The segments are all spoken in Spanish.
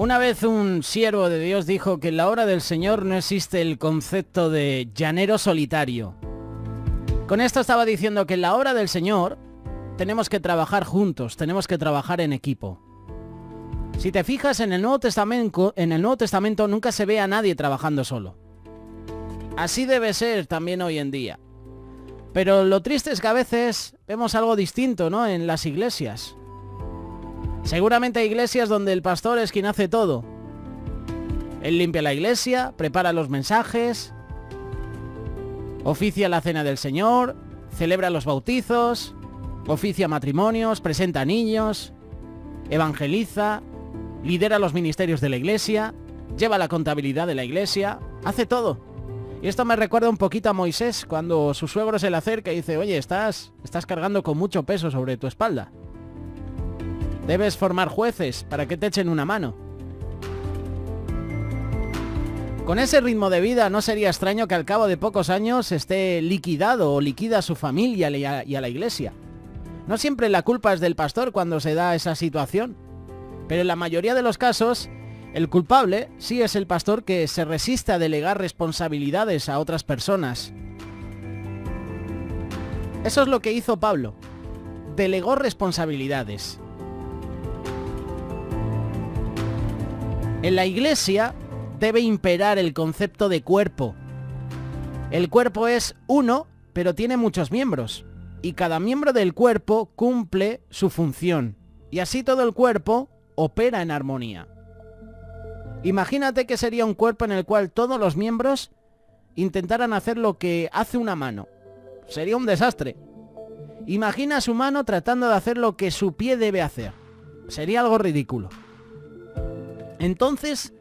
Una vez un siervo de Dios dijo que en la obra del Señor no existe el concepto de llanero solitario. Con esto estaba diciendo que en la obra del Señor tenemos que trabajar juntos, tenemos que trabajar en equipo. Si te fijas en el Nuevo Testamento nunca se ve a nadie trabajando solo. Así debe ser también hoy en día. Pero lo triste es que a veces vemos algo distinto, ¿no?, en las iglesias. Seguramente hay iglesias donde el pastor es quien hace todo. Él limpia la iglesia, prepara los mensajes, oficia la cena del Señor, celebra los bautizos, oficia matrimonios, presenta niños, evangeliza, lidera los ministerios de la iglesia, lleva la contabilidad de la iglesia, hace todo. Y esto me recuerda un poquito a Moisés, cuando su suegro se le acerca y dice: oye, estás cargando con mucho peso sobre tu espalda. Debes formar jueces para que te echen una mano. Con ese ritmo de vida no sería extraño que al cabo de pocos años esté liquidado o liquida a su familia y a la iglesia. No siempre la culpa es del pastor cuando se da esa situación, pero en la mayoría de los casos el culpable sí es el pastor, que se resiste a delegar responsabilidades a otras personas. Eso es lo que hizo Pablo. Delegó responsabilidades. En la iglesia debe imperar el concepto de cuerpo. El cuerpo es uno, pero tiene muchos miembros, y cada miembro del cuerpo cumple su función, y así todo el cuerpo opera en armonía. Imagínate que sería un cuerpo en el cual todos los miembros intentaran hacer lo que hace una mano. Sería un desastre. Imagina su mano tratando de hacer lo que su pie debe hacer. Sería algo ridículo. Entonces,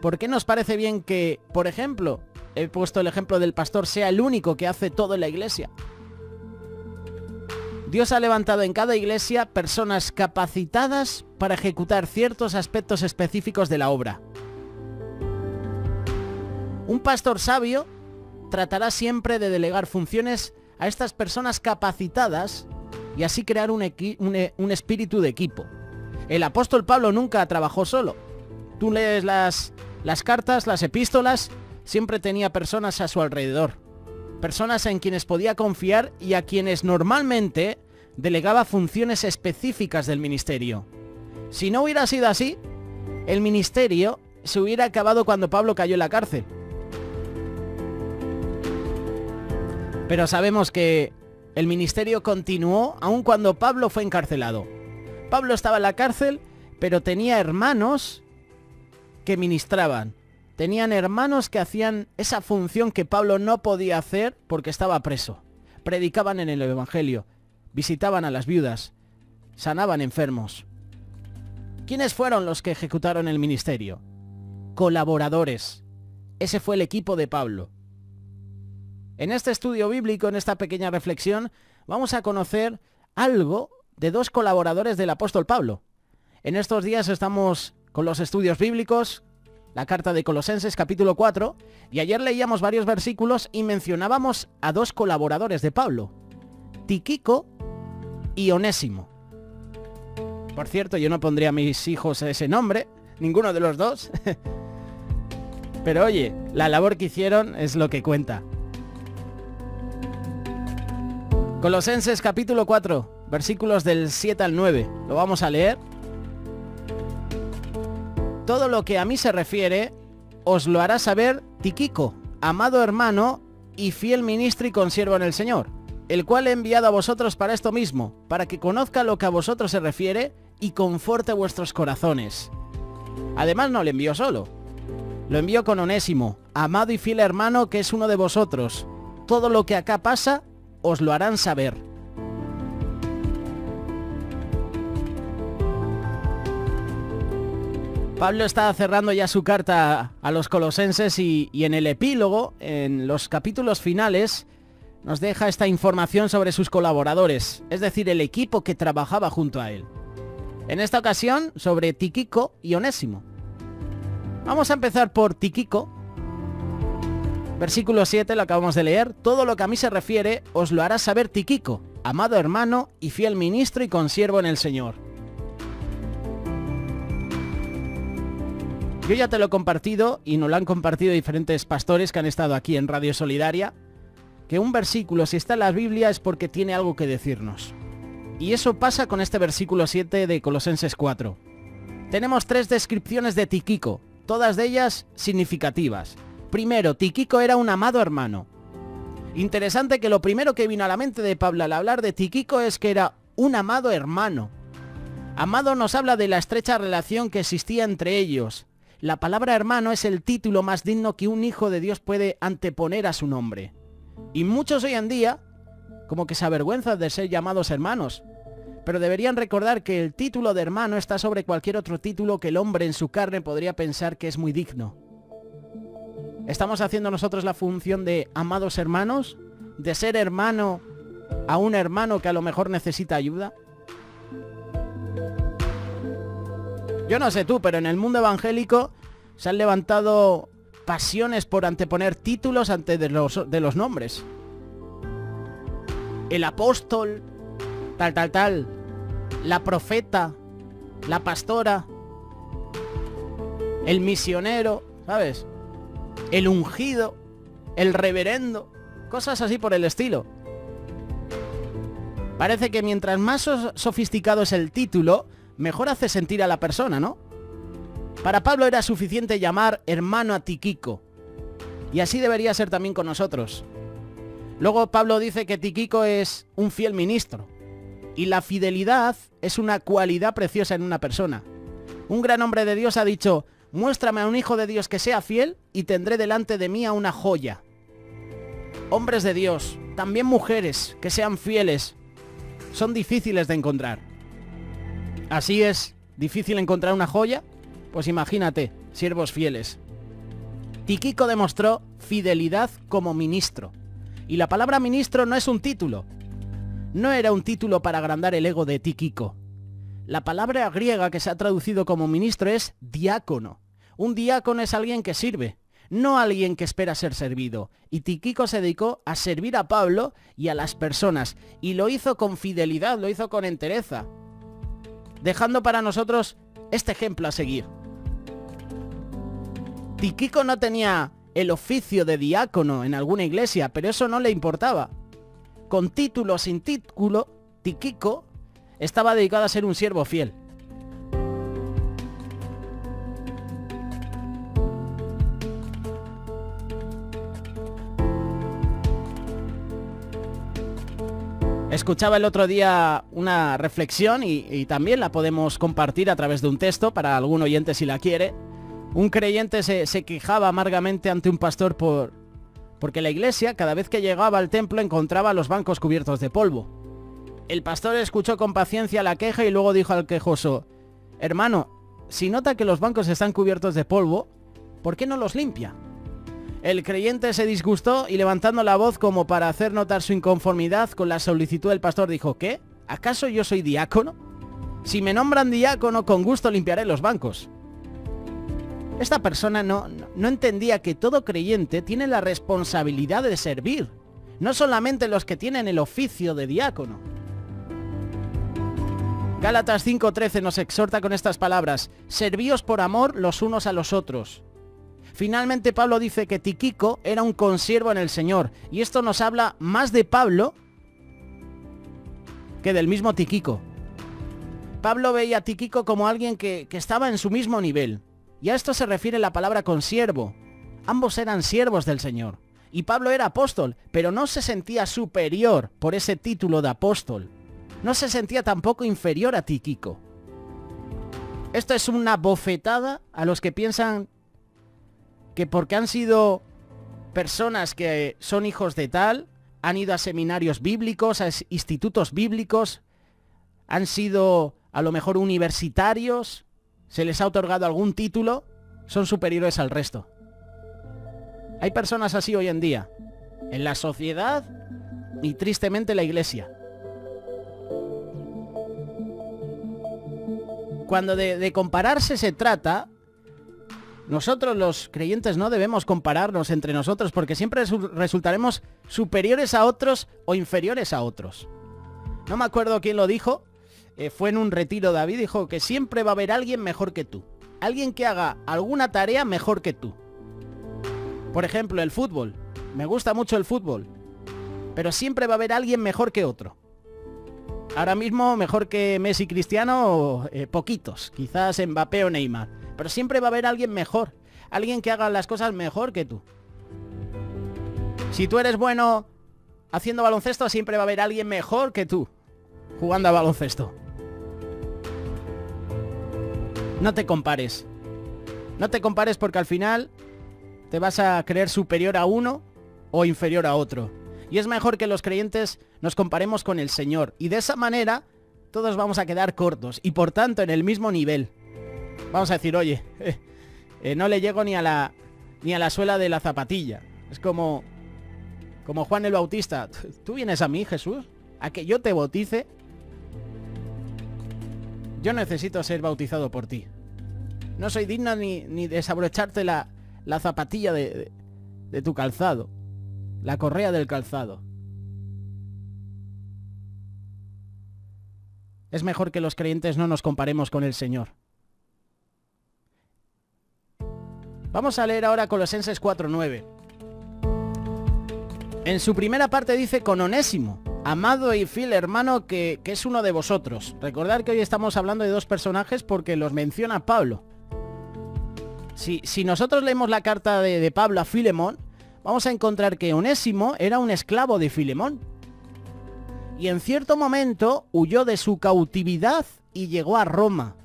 ¿por qué nos parece bien que, por ejemplo, he puesto el ejemplo del pastor, sea el único que hace todo en la iglesia? Dios ha levantado en cada iglesia personas capacitadas para ejecutar ciertos aspectos específicos de la obra. Un pastor sabio tratará siempre de delegar funciones a estas personas capacitadas y así crear un espíritu de equipo. El apóstol Pablo nunca trabajó solo. Tú lees las cartas, las epístolas, siempre tenía personas a su alrededor. Personas en quienes podía confiar y a quienes normalmente delegaba funciones específicas del ministerio. Si no hubiera sido así, el ministerio se hubiera acabado cuando Pablo cayó en la cárcel. Pero sabemos que el ministerio continuó aun cuando Pablo fue encarcelado. Pablo estaba en la cárcel, pero tenía hermanos que ministraban. Tenían hermanos que hacían esa función que Pablo no podía hacer porque estaba preso. Predicaban en el evangelio, visitaban a las viudas, sanaban enfermos. ¿Quiénes fueron los que ejecutaron el ministerio? Colaboradores. Ese fue el equipo de Pablo. En este estudio bíblico, en esta pequeña reflexión, vamos a conocer algo de dos colaboradores del apóstol Pablo. En estos días estamos con los estudios bíblicos, la carta de Colosenses capítulo 4, y ayer leíamos varios versículos y mencionábamos a dos colaboradores de Pablo, Tíquico y Onésimo. Por cierto, yo no pondría a mis hijos ese nombre, ninguno de los dos, pero oye, la labor que hicieron es lo que cuenta. Colosenses capítulo 4, versículos del 7 al 9, lo vamos a leer. Todo lo que a mí se refiere, os lo hará saber Tíquico, amado hermano y fiel ministro y consiervo en el Señor, el cual he enviado a vosotros para esto mismo, para que conozca lo que a vosotros se refiere y conforte vuestros corazones. Además no le envió solo, lo envió con Onésimo, amado y fiel hermano que es uno de vosotros. Todo lo que acá pasa, os lo harán saber. Pablo está cerrando ya su carta a los colosenses y en el epílogo, en los capítulos finales, nos deja esta información sobre sus colaboradores, es decir, el equipo que trabajaba junto a él. En esta ocasión, sobre Tíquico y Onésimo. Vamos a empezar por Tíquico. Versículo 7, lo acabamos de leer. Todo lo que a mí se refiere, os lo hará saber Tíquico, amado hermano y fiel ministro y consiervo en el Señor. Yo ya te lo he compartido y nos lo han compartido diferentes pastores que han estado aquí en Radio Solidaria, que un versículo, si está en la Biblia, es porque tiene algo que decirnos. Y eso pasa con este versículo 7 de Colosenses 4. Tenemos 3 descripciones de Tíquico, todas de ellas significativas. Primero, Tíquico era un amado hermano. Interesante que lo primero que vino a la mente de Pablo al hablar de Tíquico es que era un amado hermano. Amado nos habla de la estrecha relación que existía entre ellos. La palabra hermano es el título más digno que un hijo de Dios puede anteponer a su nombre. Y muchos hoy en día como que se avergüenzan de ser llamados hermanos. Pero deberían recordar que el título de hermano está sobre cualquier otro título que el hombre en su carne podría pensar que es muy digno. ¿Estamos haciendo nosotros la función de amados hermanos? ¿De ser hermano a un hermano que a lo mejor necesita ayuda? Yo no sé tú, pero en el mundo evangélico se han levantado pasiones por anteponer títulos antes de los nombres. El apóstol, tal. La profeta, la pastora, el misionero, ¿sabes? El ungido, el reverendo, cosas así por el estilo. Parece que mientras más sofisticado es el título, mejor hace sentir a la persona, ¿no? Para Pablo era suficiente llamar hermano a Tíquico. Y así debería ser también con nosotros. Luego Pablo dice que Tíquico es un fiel ministro. Y la fidelidad es una cualidad preciosa en una persona. Un gran hombre de Dios ha dicho: muéstrame a un hijo de Dios que sea fiel y tendré delante de mí a una joya. Hombres de Dios, también mujeres que sean fieles, son difíciles de encontrar. Así es, difícil encontrar una joya, pues imagínate, siervos fieles. Tíquico demostró fidelidad como ministro. Y la palabra ministro no es un título. No era un título para agrandar el ego de Tíquico. La palabra griega que se ha traducido como ministro es diácono. Un diácono es alguien que sirve, no alguien que espera ser servido. Y Tíquico se dedicó a servir a Pablo y a las personas. Y lo hizo con fidelidad, lo hizo con entereza, dejando para nosotros este ejemplo a seguir. Tíquico no tenía el oficio de diácono en alguna iglesia, pero eso no le importaba. Con título o sin título, Tíquico estaba dedicado a ser un siervo fiel. Escuchaba el otro día una reflexión y también la podemos compartir a través de un texto para algún oyente si la quiere. Un creyente se quejaba amargamente ante un pastor porque la iglesia, cada vez que llegaba al templo, encontraba los bancos cubiertos de polvo. El pastor escuchó con paciencia la queja y luego dijo al quejoso: hermano, si nota que los bancos están cubiertos de polvo, ¿por qué no los limpia? El creyente se disgustó y, levantando la voz como para hacer notar su inconformidad con la solicitud del pastor, dijo: ¿qué? ¿Acaso yo soy diácono? Si me nombran diácono, con gusto limpiaré los bancos. Esta persona no entendía que todo creyente tiene la responsabilidad de servir, no solamente los que tienen el oficio de diácono. Gálatas 5:13 nos exhorta con estas palabras: servíos por amor los unos a los otros. Finalmente Pablo dice que Tíquico era un consiervo en el Señor, y esto nos habla más de Pablo que del mismo Tíquico. Pablo veía a Tíquico como alguien que estaba en su mismo nivel. Y a esto se refiere la palabra consiervo. Ambos eran siervos del Señor. Y Pablo era apóstol, pero no se sentía superior por ese título de apóstol. No se sentía tampoco inferior a Tíquico. Esto es una bofetada a los que piensan que porque han sido personas que son hijos de tal, han ido a seminarios bíblicos, a institutos bíblicos, han sido a lo mejor universitarios, se les ha otorgado algún título, son superiores al resto. Hay personas así hoy en día, en la sociedad y tristemente en la iglesia. Cuando de compararse se trata, nosotros los creyentes no debemos compararnos entre nosotros porque siempre resultaremos superiores a otros o inferiores a otros. No me acuerdo quién lo dijo, fue en un retiro David, dijo que siempre va a haber alguien mejor que tú. alguien que haga alguna tarea mejor que tú. Por ejemplo, el fútbol. Me gusta mucho el fútbol, pero siempre va a haber alguien mejor que otro. Ahora mismo mejor que Messi y Cristiano, poquitos, quizás Mbappé o Neymar, pero siempre va a haber alguien mejor, alguien que haga las cosas mejor que tú. Si tú eres bueno haciendo baloncesto, siempre va a haber alguien mejor que tú jugando a baloncesto. No te compares. No te compares, porque al final te vas a creer superior a uno o inferior a otro. Y es mejor que los creyentes nos comparemos con el Señor. Y de esa manera todos vamos a quedar cortos y por tanto en el mismo nivel. Vamos a decir, oye, no le llego ni a la suela de la zapatilla. Es como Juan el Bautista. ¿Tú vienes a mí, Jesús? ¿A que yo te bautice? Yo necesito ser bautizado por ti. No soy digno ni desabrocharte la zapatilla de tu calzado. La correa del calzado. Es mejor que los creyentes no nos comparemos con el Señor. Vamos a leer ahora Colosenses 4:9. En su primera parte dice con Onésimo, amado y fiel hermano que es uno de vosotros. Recordad que hoy estamos hablando de dos personajes porque los menciona Pablo. Si nosotros leemos la carta de Pablo a Filemón, vamos a encontrar que Onésimo era un esclavo de Filemón. Y en cierto momento huyó de su cautividad y llegó a Roma.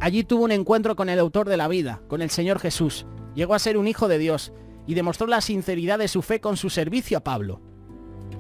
Allí tuvo un encuentro con el autor de la vida, con el Señor Jesús. Llegó a ser un hijo de Dios y demostró la sinceridad de su fe con su servicio a Pablo.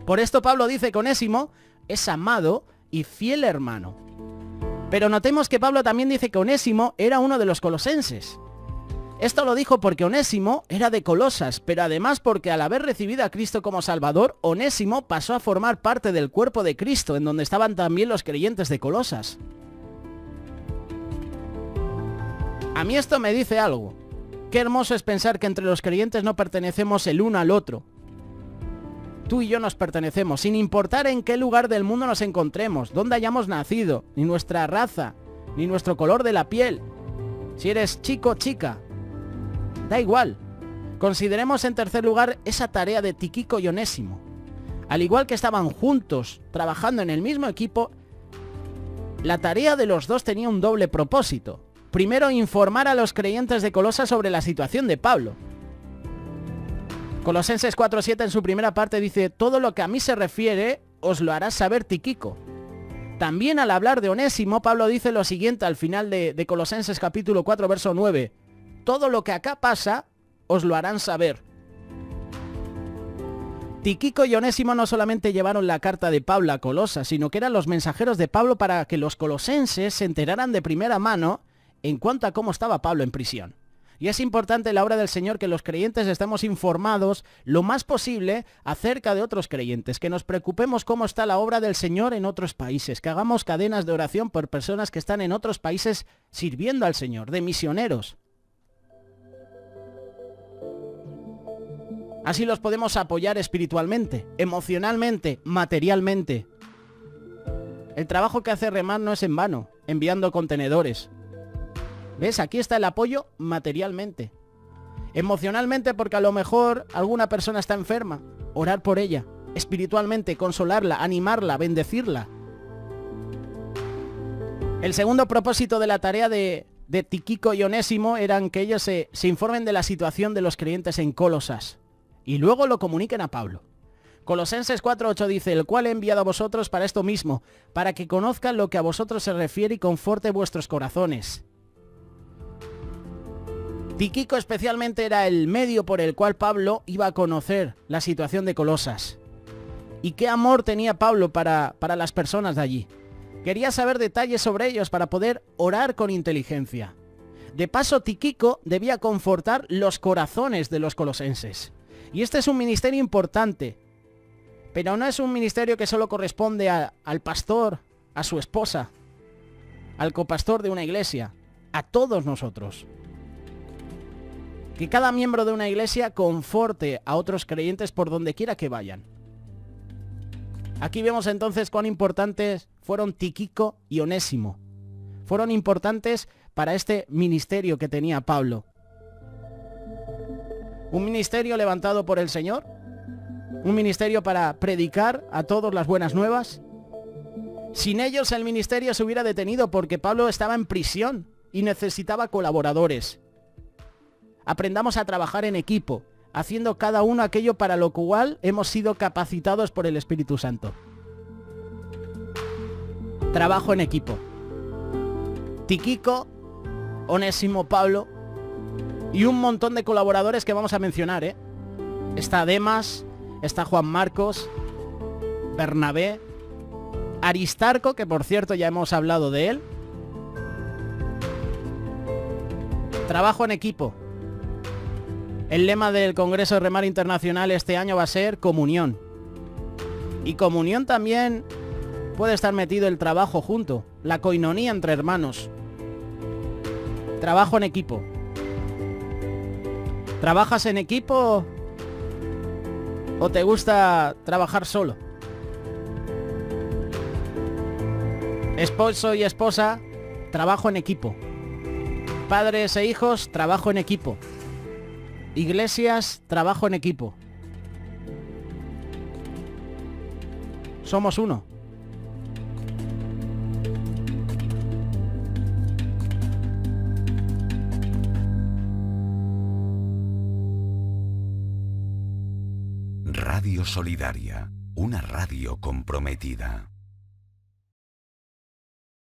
Por esto Pablo dice que Onésimo es amado y fiel hermano. Pero notemos que Pablo también dice que Onésimo era uno de los colosenses. Esto lo dijo porque Onésimo era de Colosas, pero además porque al haber recibido a Cristo como Salvador, Onésimo pasó a formar parte del cuerpo de Cristo, en donde estaban también los creyentes de Colosas. A mí esto me dice algo. Qué hermoso es pensar que entre los creyentes no pertenecemos el uno al otro. Tú y yo nos pertenecemos, sin importar en qué lugar del mundo nos encontremos, dónde hayamos nacido, ni nuestra raza, ni nuestro color de la piel. Si eres chico o chica, da igual. Consideremos en tercer lugar esa tarea de Tíquico y Onésimo. Al igual que estaban juntos, trabajando en el mismo equipo, la tarea de los dos tenía un doble propósito. Primero, informar a los creyentes de Colosas sobre la situación de Pablo. Colosenses 4:7 en su primera parte dice, todo lo que a mí se refiere os lo hará saber Tíquico. También al hablar de Onésimo, Pablo dice lo siguiente al final de Colosenses capítulo 4, verso 9. Todo lo que acá pasa, os lo harán saber. Tíquico y Onésimo no solamente llevaron la carta de Pablo a Colosas, sino que eran los mensajeros de Pablo para que los colosenses se enteraran de primera mano en cuanto a cómo estaba Pablo en prisión. Y es importante en la obra del Señor que los creyentes estemos informados lo más posible acerca de otros creyentes, que nos preocupemos cómo está la obra del Señor en otros países, que hagamos cadenas de oración por personas que están en otros países sirviendo al Señor, de misioneros. Así los podemos apoyar espiritualmente, emocionalmente, materialmente. El trabajo que hace Remar no es en vano, enviando contenedores. ¿Ves? Aquí está el apoyo materialmente. Emocionalmente, porque a lo mejor alguna persona está enferma. Orar por ella. Espiritualmente, consolarla, animarla, bendecirla. El segundo propósito de la tarea de Tíquico y Onésimo eran que ellos se informen de la situación de los creyentes en Colosas. Y luego lo comuniquen a Pablo. Colosenses 4:8 dice, el cual he enviado a vosotros para esto mismo, para que conozcan lo que a vosotros se refiere y conforte vuestros corazones. Tíquico especialmente era el medio por el cual Pablo iba a conocer la situación de Colosas. Y qué amor tenía Pablo para las personas de allí. Quería saber detalles sobre ellos para poder orar con inteligencia. De paso, Tíquico debía confortar los corazones de los colosenses. Y este es un ministerio importante. Pero no es un ministerio que solo corresponde al pastor, a su esposa, al copastor de una iglesia, a todos nosotros. Que cada miembro de una iglesia conforte a otros creyentes por donde quiera que vayan. Aquí vemos entonces cuán importantes fueron Tíquico y Onésimo. Fueron importantes para este ministerio que tenía Pablo. Un ministerio levantado por el Señor, un ministerio para predicar a todos las buenas nuevas. Sin ellos el ministerio se hubiera detenido porque Pablo estaba en prisión y necesitaba colaboradores. Aprendamos a trabajar en equipo, haciendo cada uno aquello para lo cual hemos sido capacitados por el Espíritu Santo. Trabajo en equipo. Tíquico, Onésimo, Pablo y un montón de colaboradores que vamos a mencionar, ¿eh? Está Demas, está Juan Marcos, Bernabé, Aristarco, que por cierto ya hemos hablado de él. Trabajo en equipo. El lema del Congreso de Remar Internacional este año va a ser comunión. Y comunión también puede estar metido el trabajo junto, la coinonía entre hermanos. Trabajo en equipo. ¿Trabajas en equipo o te gusta trabajar solo? Esposo y esposa, trabajo en equipo. Padres e hijos, trabajo en equipo. Iglesias, trabajo en equipo. Somos uno. Radio Solidaria, una radio comprometida.